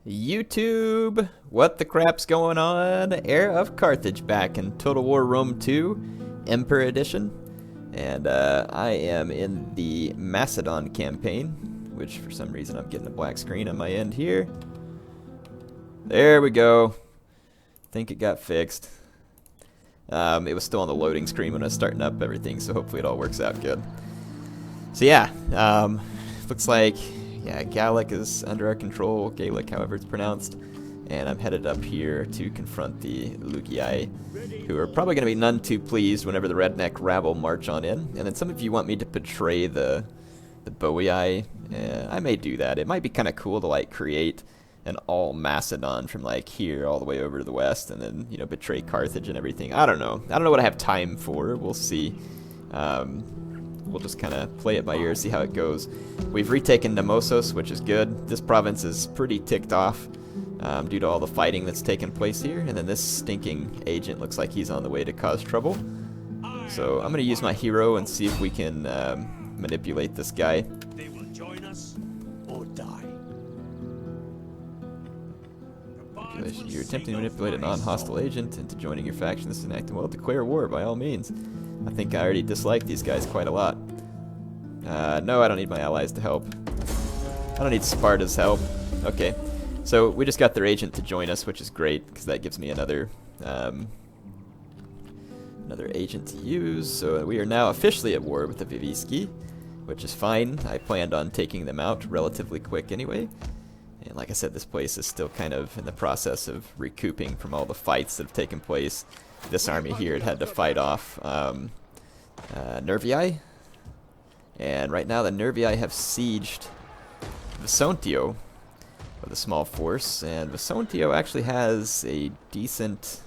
YouTube, what the crap's going on? Heir of Carthage back in Total War Rome 2, Emperor Edition. And I am in the Macedon campaign, which for some reason I'm getting a black screen on my end here. There we go. Think it got fixed. It was still on the loading screen when I was starting up everything, so hopefully it all works out good. So yeah, looks like Gaelic is under our control, Gaelic however it's pronounced, and I'm headed up here to confront the Lugii, who are probably going to be none too pleased whenever the redneck rabble march on in. And then some of you want me to betray the Boii. I may do that. It might be kind of cool to like create an all Macedon from like here all the way over to the west, and then betray Carthage and everything. I don't know what I have time for. We'll see. We'll just kind of play it by ear, see how it goes. We've retaken Nemosos, which is good. This province is pretty ticked off due to all the fighting that's taken place here. And then this stinking agent looks like he's on the way to cause trouble. So I'm going to use my hero and see if we can manipulate this guy. They will join us or die. You're attempting to manipulate a non-hostile agent into joining your faction. This is an act of, well, declare war by all means. I think I already dislike these guys quite a lot. No, I don't need my allies to help. I don't need Sparta's help. Okay, so we just got their agent to join us, which is great, because that gives me another agent to use. So we are now officially at war with the Viviski, which is fine. I planned on taking them out relatively quick anyway. And like I said, this place is still kind of in the process of recouping from all the fights that have taken place. This army here had to fight off Nervii, and right now the Nervii have sieged Vesontio with a small force, and Vesontio actually has a decent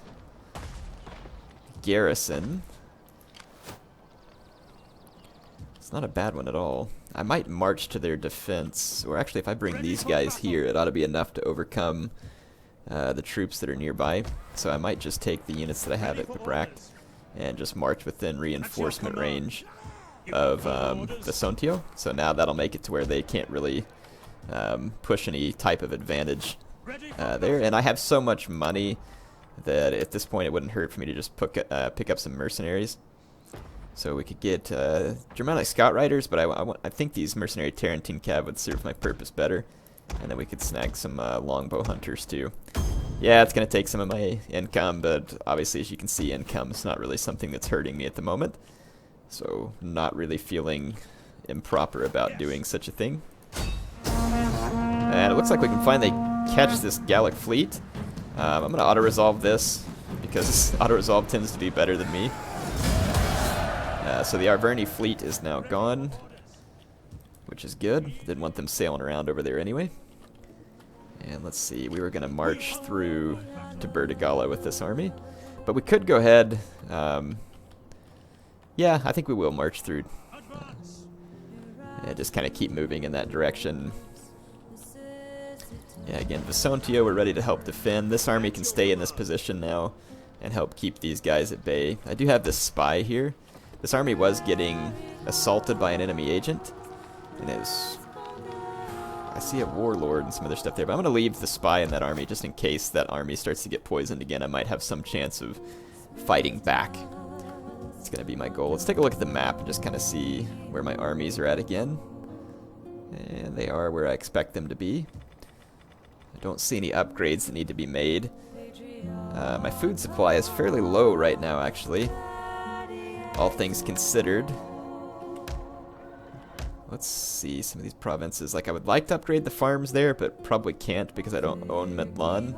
garrison. It's not a bad one at all. I might march to their defense, or actually if I bring these guys here, it ought to be enough to overcome the troops that are nearby. So I might just take the units that I have at Bibract and just march within reinforcement range of Vesontio. So now that'll make it to where they can't really push any type of advantage there. And I have so much money that at this point it wouldn't hurt for me to just pick up some mercenaries. So we could get Germanic Scout Riders, but I think these mercenary Tarentine Cav would serve my purpose better. And then we could snag some longbow hunters too. Yeah, it's going to take some of my income, but obviously as you can see, income is not really something that's hurting me at the moment. So not really feeling improper about doing such a thing. And it looks like we can finally catch this Gallic fleet. I'm going to auto-resolve this, because auto-resolve tends to be better than me. So the Arverni fleet is now gone, which is good. Didn't want them sailing around over there anyway. And let's see, we were going to march through to Bertigala with this army. But we could go ahead, yeah, I think we will march through. Yeah, just kind of keep moving in that direction. Yeah, again, Vesontio, we're ready to help defend. This army can stay in this position now and help keep these guys at bay. I do have this spy here. This army was getting assaulted by an enemy agent. And it was... I see a warlord and some other stuff there, but I'm going to leave the spy in that army just in case that army starts to get poisoned again. I might have some chance of fighting back. It's going to be my goal. Let's take a look at the map and just kind of see where my armies are at again. And they are where I expect them to be. I don't see any upgrades that need to be made. My food supply is fairly low right now, actually. All things considered. Let's see some of these provinces. Like, I would like to upgrade the farms there, but probably can't because I don't own Medlan.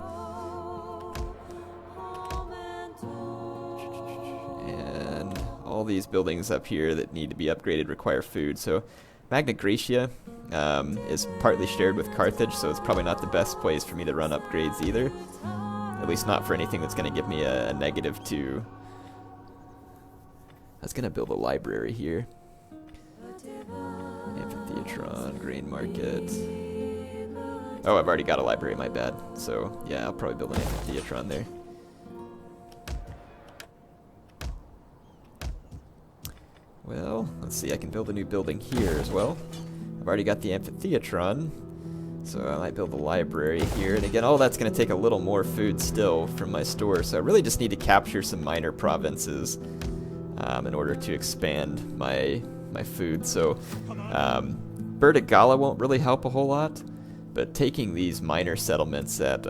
And all these buildings up here that need to be upgraded require food. So Magna Graecia is partly shared with Carthage, so it's probably not the best place for me to run upgrades either. At least not for anything that's going to give me a -2. I was going to build a library here. Amphitheatron, grain market. Oh, I've already got a library, my bad. So, yeah, I'll probably build an amphitheatron there. Well, let's see, I can build a new building here as well. I've already got the amphitheatron. So I might build a library here. And again, all that's going to take a little more food still from my store. So I really just need to capture some minor provinces in order to expand my food. So berala won't really help a whole lot. But taking these minor settlements at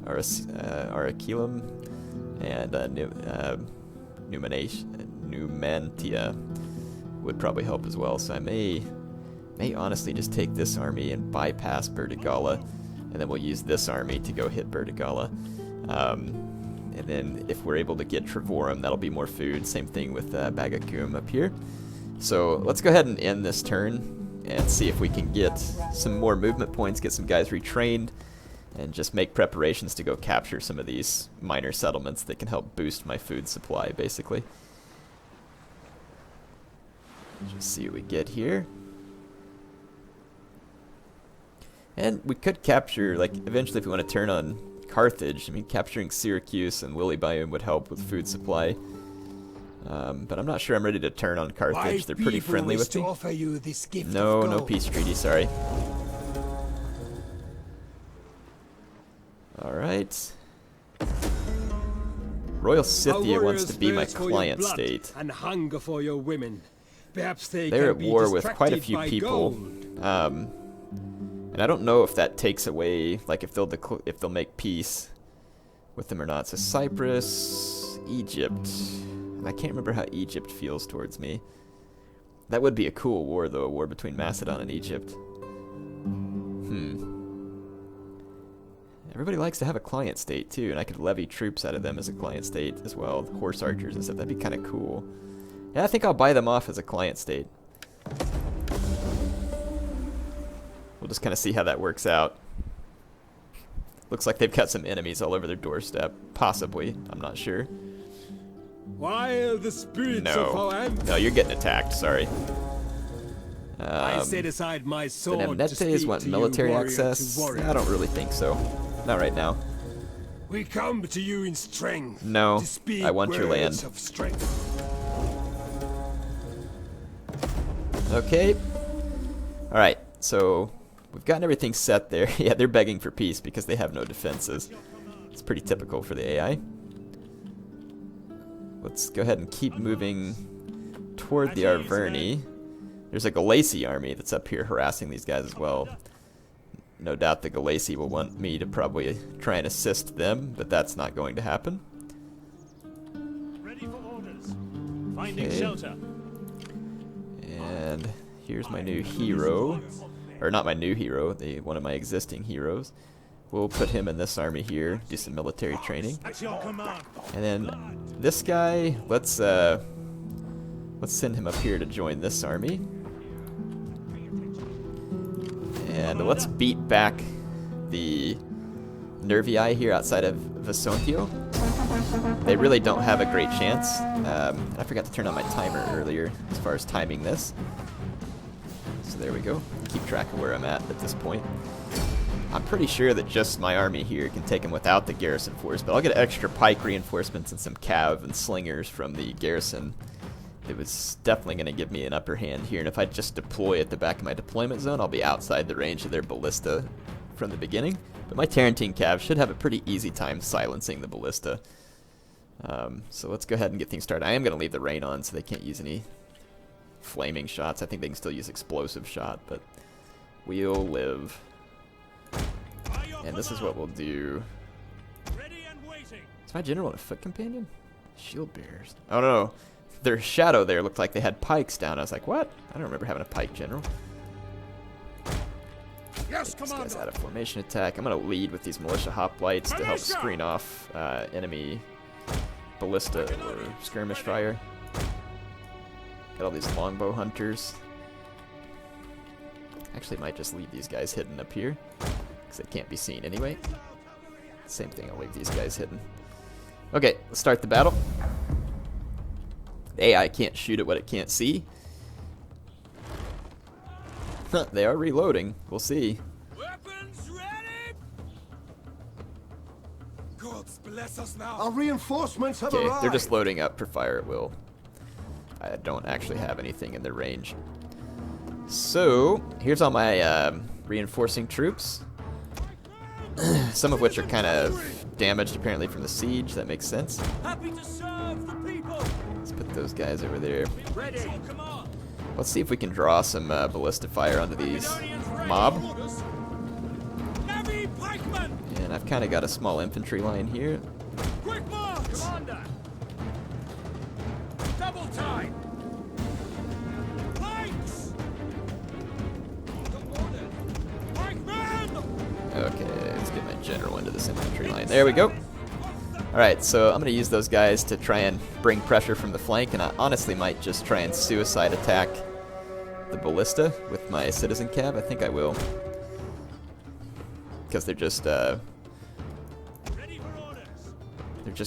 Arakelum and Numantia would probably help as well. So I may honestly just take this army and bypass berala, and then we'll use this army to go hit berala. And then if we're able to get Trevorum, that'll be more food. Same thing with Bagakum up here. So let's go ahead and end this turn and see if we can get some more movement points, get some guys retrained, and just make preparations to go capture some of these minor settlements that can help boost my food supply, basically. Just see what we get here. And we could capture, like, eventually if we want to turn on Carthage, I mean, capturing Syracuse and Lilybaeum would help with food supply. But I'm not sure I'm ready to turn on Carthage. They're pretty friendly with me. No peace treaty, sorry. Alright. Royal Scythia wants to be my client state. And hunger for your women. Perhaps they're at war with quite a few people. And I don't know if that takes away, like, if they'll make peace with them or not. So Cyprus, Egypt. I can't remember how Egypt feels towards me. That would be a cool war, though, a war between Macedon and Egypt. Everybody likes to have a client state, too, and I could levy troops out of them as a client state as well. Horse archers and stuff, that'd be kind of cool. Yeah, I think I'll buy them off as a client state. We'll just kind of see how that works out. Looks like they've got some enemies all over their doorstep. Possibly. I'm not sure. While the spirits of our No, you're getting attacked. Sorry. I set aside my sword the Nemnetes want military access? I don't really think so. Not right now. We come to you in strength. No, to speak I want your land. of strength. Okay. Alright, so we've gotten everything set there. Yeah, they're begging for peace because they have no defenses. It's pretty typical for the AI. Let's go ahead and keep moving toward the Arverni. There's a Galaci army that's up here harassing these guys as well. No doubt the Galaci will want me to probably try and assist them, but that's not going to happen. Ready for orders. Finding shelter. And here's my new hero. Or not my new hero, one of my existing heroes. We'll put him in this army here, do some military training. And then this guy, let's send him up here to join this army. And let's beat back the Nervii here outside of Vesontio. They really don't have a great chance. I forgot to turn on my timer earlier as far as timing this. So there we go. Keep track of where I'm at this point. I'm pretty sure that just my army here can take him without the garrison force, but I'll get extra pike reinforcements and some cav and slingers from the garrison. It was definitely going to give me an upper hand here, and if I just deploy at the back of my deployment zone, I'll be outside the range of their ballista from the beginning. But my Tarentine cav should have a pretty easy time silencing the ballista. So let's go ahead and get things started. I am going to leave the rain on so they can't use any flaming shots. I think they can still use explosive shot, but we'll live. And this is what we'll do. Is my general a foot companion? Shield bearers. Oh no. Their shadow there looked like they had pikes down. I was like, what? I don't remember having a pike general. Yes, this guy's out of formation attack. I'm going to lead with these militia hoplites to help screen off enemy ballista or skirmish fire. Got all these longbow hunters. Actually, might just leave these guys hidden up here because they can't be seen anyway. Same thing, I'll leave these guys hidden. Okay, let's start the battle. The AI can't shoot at what it can't see. Huh, they are reloading. We'll see. Weapons ready. Gods bless us now. Our reinforcements have Okay, arrived. they're just loading up for fire at will. I don't actually have anything in their range. So, here's all my reinforcing troops. Some of which are kind of damaged apparently from the siege. That makes sense. Happy to serve the people. Let's put those guys over there. Ready. Come on. Let's see if we can draw some ballista fire onto these mob. Navy pikemen. And I've kind of got a small infantry line here. Quick march. Commander. Double time. Planks. Pikemen. Okay, let's get my general into this infantry line. There we go. Alright, so I'm going to use those guys to try and bring pressure from the flank, and I honestly might just try and suicide attack the ballista with my citizen cab. I think I will. Because they're just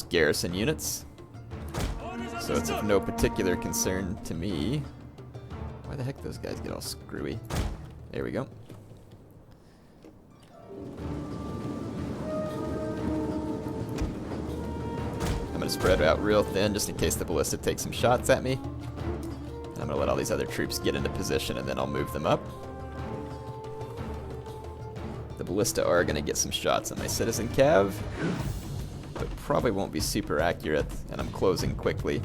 garrison units. So it's of no particular concern to me. Why the heck those guys get all screwy? There we go. I'm going to spread out real thin just in case the ballista takes some shots at me. And I'm going to let all these other troops get into position and then I'll move them up. The ballista are going to get some shots on my citizen cav, but probably won't be super accurate, and I'm closing quickly.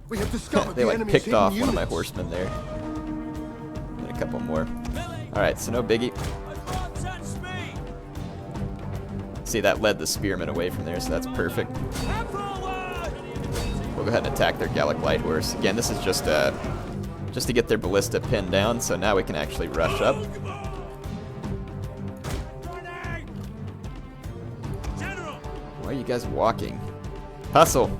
We have discovered They the like enemy's picked hidden off one of my units. horsemen there. And a couple more. Alright, so no biggie. Advance at speed. See, that led the spearmen away from there, so that's perfect. And forward. We'll go ahead and attack their Gallic light horse. Again, this is just to get their ballista pinned down, so now we can actually rush up. General. Why are you guys walking? Hustle!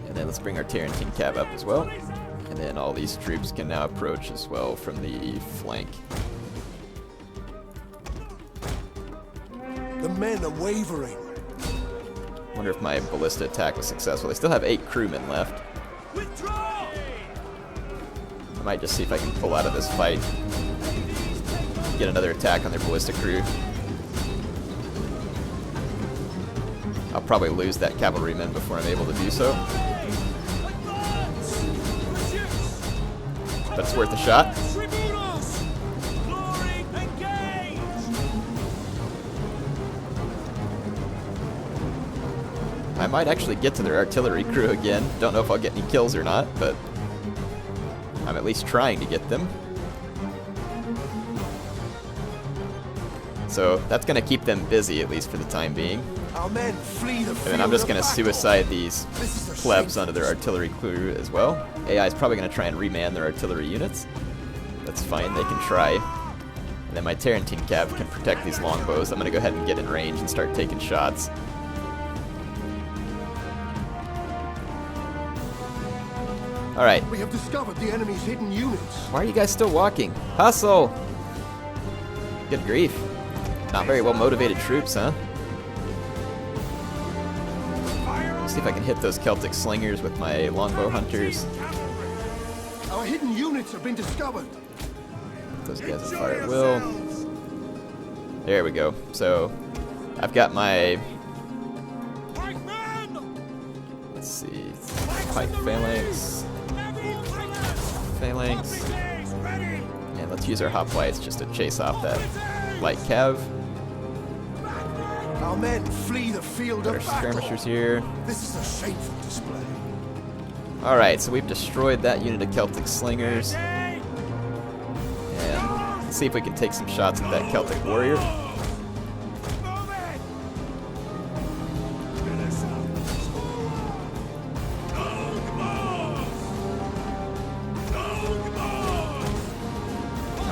And then let's bring our Tarentine cav up as well. And then all these troops can now approach as well from the flank. The men are wavering. Wonder if my ballista attack was successful. They still have 8 crewmen left. Withdraw. I might just see if I can pull out of this fight. Get another attack on their ballista crew. I'll probably lose that cavalryman before I'm able to do so. But it's worth a shot. Tribunos. Glory engage. I might actually get to their artillery crew again. Don't know if I'll get any kills or not, but I'm at least trying to get them. So that's going to keep them busy, at least for the time being. Our men flee the And field then I'm just of going to battle. suicide these This is a plebs shameful onto their artillery crew as well. AI is probably going to try and reman their artillery units. That's fine, they can try. And then my Tarentine cav can protect these longbows. I'm going to go ahead and get in range and start taking shots. Alright, We have discovered the enemy's hidden units. why are you guys still walking? Hustle! Good grief. Not very well motivated troops, huh? See if I can hit those Celtic slingers with my longbow hunters. Our hidden units have been discovered. Those guys on fire at will. There we go. So, I've got my, let's see, pike phalanx, and let's use our hoplites just to chase off that light cav. Our men flee the field Got our of battle. skirmishers here. This is a shameful display. Alright, so we've destroyed that unit of Celtic slingers. And let's see if we can take some shots at that Celtic warrior.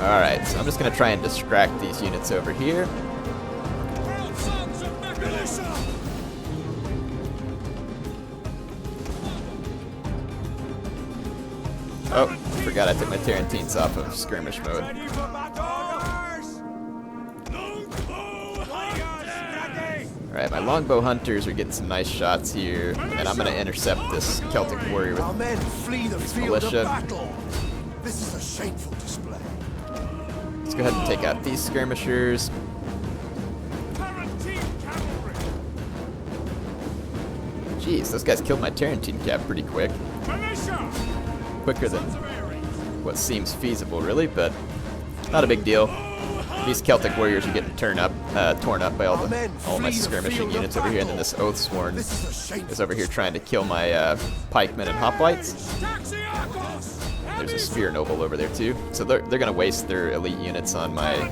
Alright, so I'm just going to try and distract these units over here. Oh, forgot I took my Tarentines off of skirmish mode. Alright, my longbow hunters are getting some nice shots here, and I'm going to intercept this Celtic warrior Our with men flee the field militia. of battle. This is a shameful display. Let's go ahead and take out these skirmishers. Jeez, those guys killed my Tarentine cap pretty quick. quicker than what seems feasible, really, but not a big deal. These Celtic warriors are getting torn up by all my skirmishing units over here, and then this Oathsworn is over here trying to kill my pikemen and hoplites. There's a spear noble over there too, so they're gonna waste their elite units on my.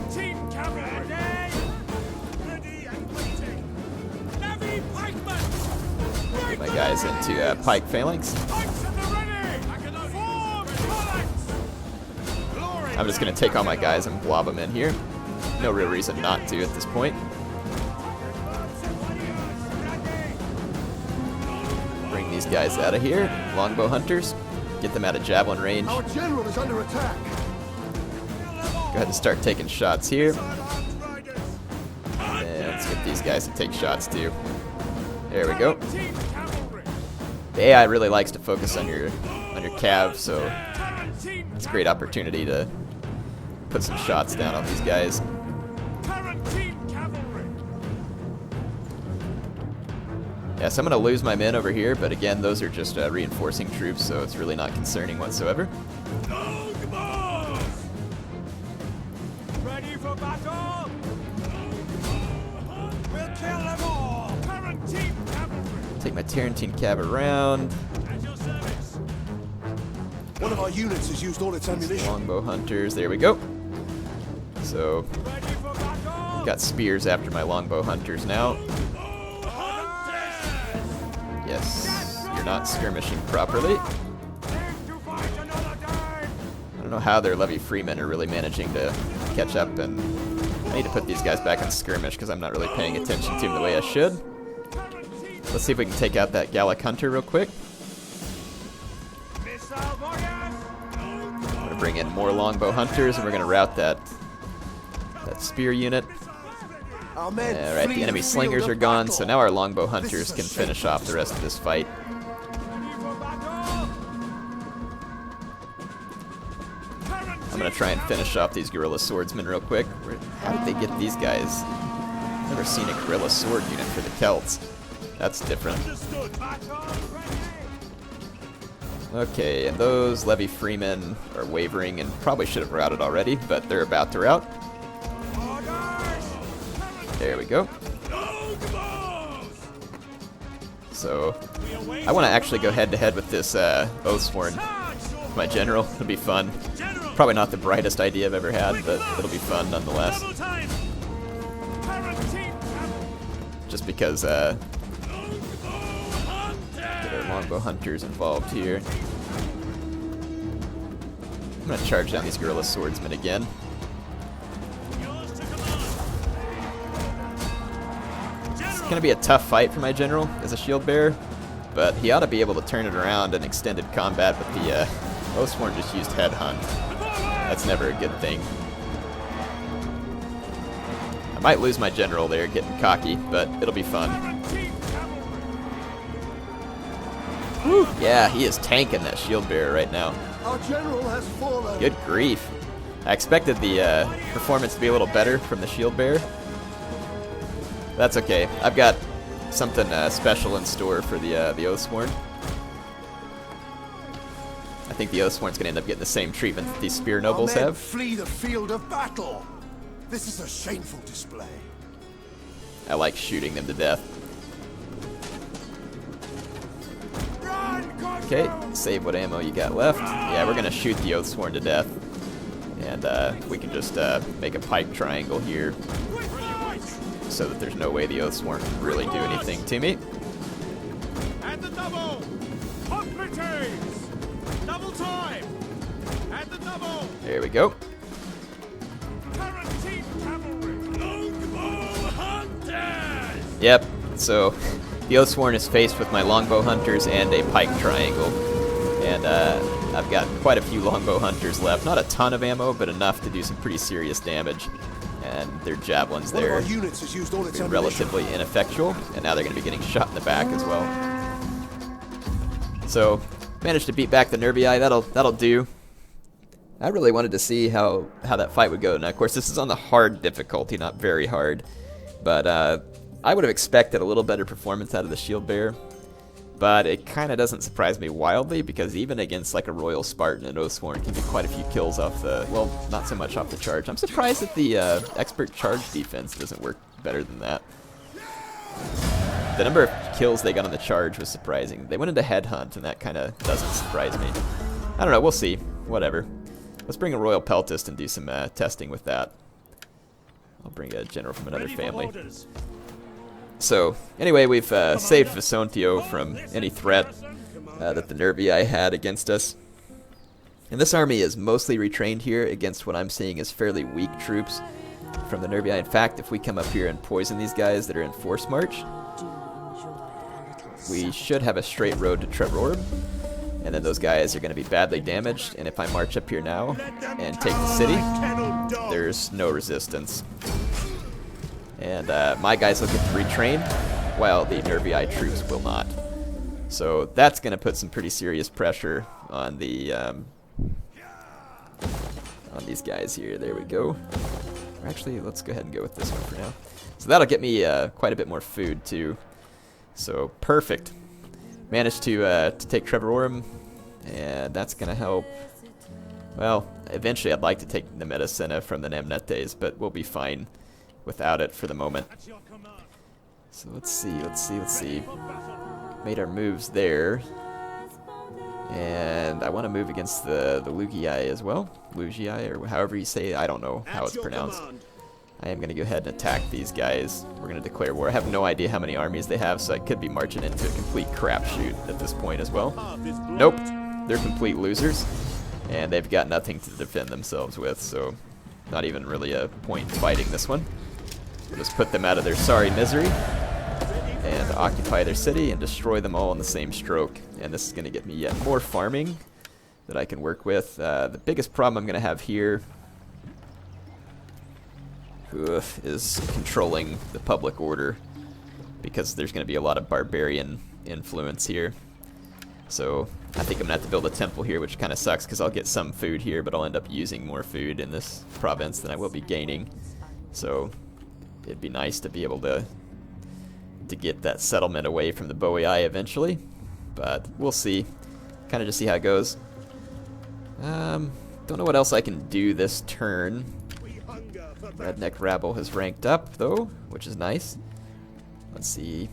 Get my guys into pike phalanx. I'm just gonna take all my guys and blob them in here. No real reason not to at this point. Bring these guys out of here. Longbow hunters. Get them out of javelin range. Our general is under attack. Go ahead and start taking shots here. And let's get these guys to take shots too. There we go. The AI really likes to focus on your cav, so it's a great opportunity to put some shots down on these guys. Yeah, so I'm going to lose my men over here, but again, those are just reinforcing troops, so it's really not concerning whatsoever. Ready for battle? We'll kill them all! Tarantine cavalry! Take my Tarantine cav around. At your service! One of our units has used all its ammunition. Longbow hunters, there we go. So, Ready for battle? got spears after my longbow hunters now. Yes, you're not skirmishing properly. I don't know how their levy freemen are really managing to catch up, and I need to put these guys back on skirmish because I'm not really paying attention to them the way I should. Let's see if we can take out that Gallic hunter real quick. I'm going to bring in more longbow hunters, and we're going to rout that spear unit. Alright, the enemy slingers are gone, so now our longbow hunters can finish off the rest of this fight. I'm gonna try and finish off these guerrilla swordsmen real quick. How did they get these guys? Never seen a guerrilla sword unit for the Celts. That's different. Okay, and those levy freemen are wavering and probably should have routed already, but they're about to rout. There we go. So, I want to actually go head-to-head with this Oathsworn, my general. It'll be fun. Probably not the brightest idea I've ever had, but it'll be fun nonetheless. Just because get our longbow hunters involved here. I'm going to charge down these guerrilla swordsmen again. It's going to be a tough fight for my general as a shield bearer, but he ought to be able to turn it around in extended combat, but the Oathsworn just used headhunt. That's never a good thing. I might lose my general there getting cocky, but it'll be fun. Whew, yeah, he is tanking that shield bearer right now. Our general has fallen. Good grief. I expected the performance to be a little better from the shield bearer. That's okay. I've got something special in store for the Oathsworn. I think the Oathsworn's going to end up getting the same treatment that these spear nobles Our men have. flee the field of battle. This is a shameful display. I like shooting them to death. Okay, save what ammo you got left. Yeah, we're going to shoot the Oathsworn to death. And we can just make a pike triangle here, so that there's no way the Oathsworn can really do anything to me. At the double! Hoplites! Double time! At the double! There we go. Tarantine cavalry! Longbow hunters! Yep, so the Oathsworn is faced with my longbow hunters and a pike triangle. And I've got quite a few longbow hunters left. Not a ton of ammo, but enough to do some pretty serious damage. And their javelins there One of our units has used all its are ammunition. relatively ineffectual, and now they're going to be getting shot in the back as well. So, managed to beat back the Nervii. That'll do. I really wanted to see how that fight would go. Now, of course, this is on the hard difficulty, not very hard. But I would have expected a little better performance out of the shield bearer. But it kind of doesn't surprise me wildly, because even against like a Royal Spartan and Oathsworn can get quite a few kills off the, well, not so much off the charge. I'm surprised that the expert charge defense doesn't work better than that. The number of kills they got on the charge was surprising. They went into headhunt, and that kind of doesn't surprise me. I don't know, we'll see. Whatever. Let's bring a Royal Peltist and do some testing with that. I'll bring a general from another family. So, anyway, we've saved Vesontio from any threat that the Nervii had against us. And this army is mostly retrained here against what I'm seeing as fairly weak troops from the Nervii. In fact, if we come up here and poison these guys that are in force march, we should have a straight road to Trevorum. And then those guys are going to be badly damaged. And if I march up here now and take the city, there's no resistance. And my guys will get to retrain, while the Nervii troops will not. So that's going to put some pretty serious pressure on the on these guys here. There we go. Or actually, let's go ahead and go with this one for now. So that'll get me quite a bit more food too. So perfect. Managed to take Trevorum, and that's going to help. Well, eventually I'd like to take the Medicina from the Nemnetes, but we'll be fine without it for the moment. So let's see. Made our moves there. And I want to move against the Lugii as well. Lugii, or however you say it. I don't know how it's pronounced. I am going to go ahead and attack these guys. We're going to declare war. I have no idea how many armies they have, so I could be marching into a complete crapshoot at this point as well. Nope. They're complete losers. And they've got nothing to defend themselves with, so not even really a point in fighting this one. We'll just put them out of their sorry misery and occupy their city and destroy them all in the same stroke. And this is going to get me yet more farming that I can work with. The biggest problem I'm going to have here is controlling the public order, because there's going to be a lot of barbarian influence here. So I think I'm going to have to build a temple here, which kind of sucks because I'll get some food here, but I'll end up using more food in this province than I will be gaining. So it'd be nice to be able to get that settlement away from the Boii eventually, but we'll see. Kind of just see how it goes. Don't know what else I can do this turn. Redneck Rabble has ranked up, though, which is nice. Let's see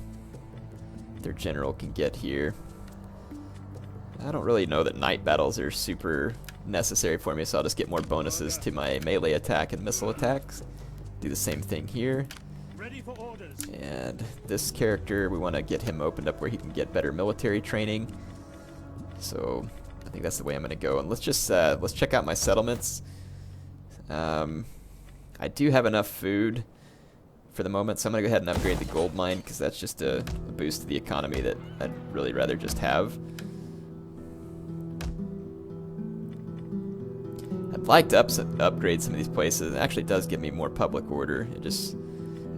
if their general can get here. I don't really know that night battles are super necessary for me, so I'll just get more bonuses to my melee attack and missile attacks. Do the same thing here. And this character, we want to get him opened up where he can get better military training. So I think that's the way I'm going to go. And let's just let's check out my settlements. I do have enough food for the moment, so I'm going to go ahead and upgrade the gold mine, because that's just a boost to the economy that I'd really rather just have. I'd like to upgrade some of these places. It actually does give me more public order. It just,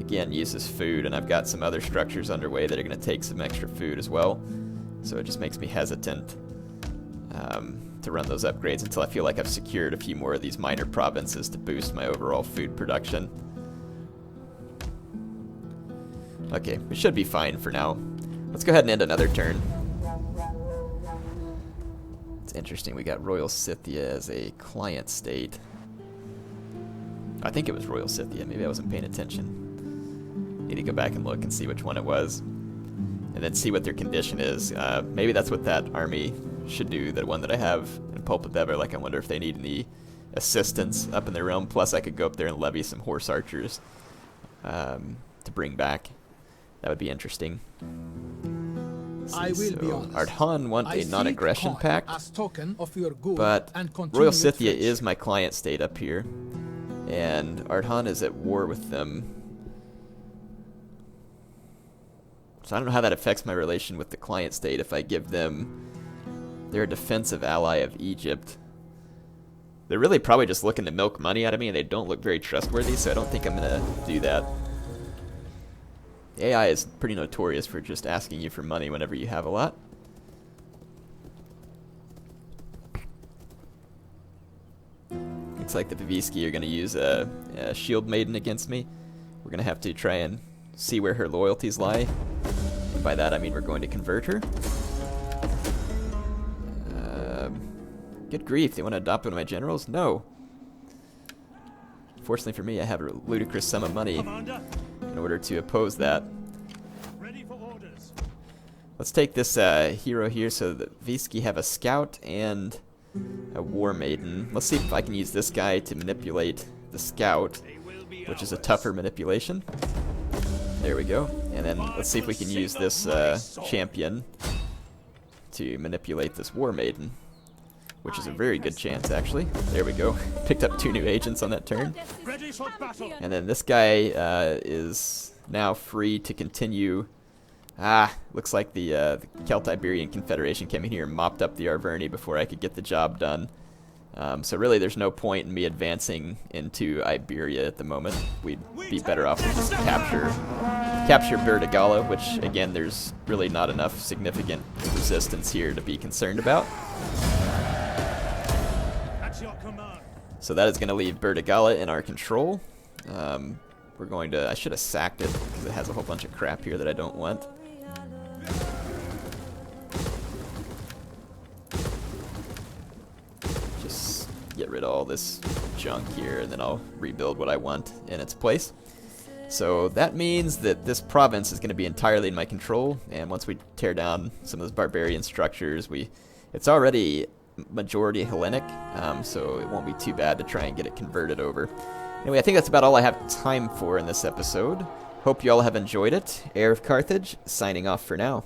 again, uses food, and I've got some other structures underway that are going to take some extra food as well. So it just makes me hesitant to run those upgrades until I feel like I've secured a few more of these minor provinces to boost my overall food production. Okay, we should be fine for now. Let's go ahead and end another turn. It's interesting, we got Royal Scythia as a client state. I think it was Royal Scythia, maybe I wasn't paying attention. Need to go back and look and see which one it was. And then see what their condition is. Maybe that's what that army should do, the one that I have in Pulpit Bever. Like, I wonder if they need any assistance up in their realm. Plus, I could go up there and levy some horse archers to bring back. That would be interesting. I will be honest. Ardhan want a non-aggression pact, but and Royal Scythia is my client state up here, and Ardhan is at war with them. So I don't know how that affects my relation with the client state if I give them... They're a defensive ally of Egypt. They're really probably just looking to milk money out of me, and they don't look very trustworthy, so I don't think I'm going to do that. The AI is pretty notorious for just asking you for money whenever you have a lot. Looks like the Viviski are going to use a shield maiden against me. We're going to have to try and see where her loyalties lie By that I mean we're going to convert her. Good grief, they want to adopt one of my generals? No. Fortunately for me, I have a ludicrous sum of money Commander, in order to oppose that. ready for orders. Let's take this hero here so that Visky have a scout and a war maiden. Let's see if I can use this guy to manipulate the scout, They will be which is a ours. tougher manipulation. There we go. And then let's see if we can use this champion to manipulate this war maiden, which is a very good chance, actually. There we go. Picked up 2 new agents on that turn. Ready for battle. And then this guy is now free to continue. Looks like the Celt-Iberian Confederation came in here and mopped up the Arverni before I could get the job done. So really there's no point in me advancing into Iberia at the moment. We'd be better off to just capture Bertigala, which again there's really not enough significant resistance here to be concerned about. At your command. So that is going to leave Bertigala in our control. We're going to... I should have sacked it because it has a whole bunch of crap here that I don't want. Just get rid of all this junk here and then I'll rebuild what I want in its place. So that means that this province is going to be entirely in my control, and once we tear down some of those barbarian structures, it's already majority Hellenic, so it won't be too bad to try and get it converted over. Anyway, I think that's about all I have time for in this episode. Hope you all have enjoyed it. Heir of Carthage, signing off for now.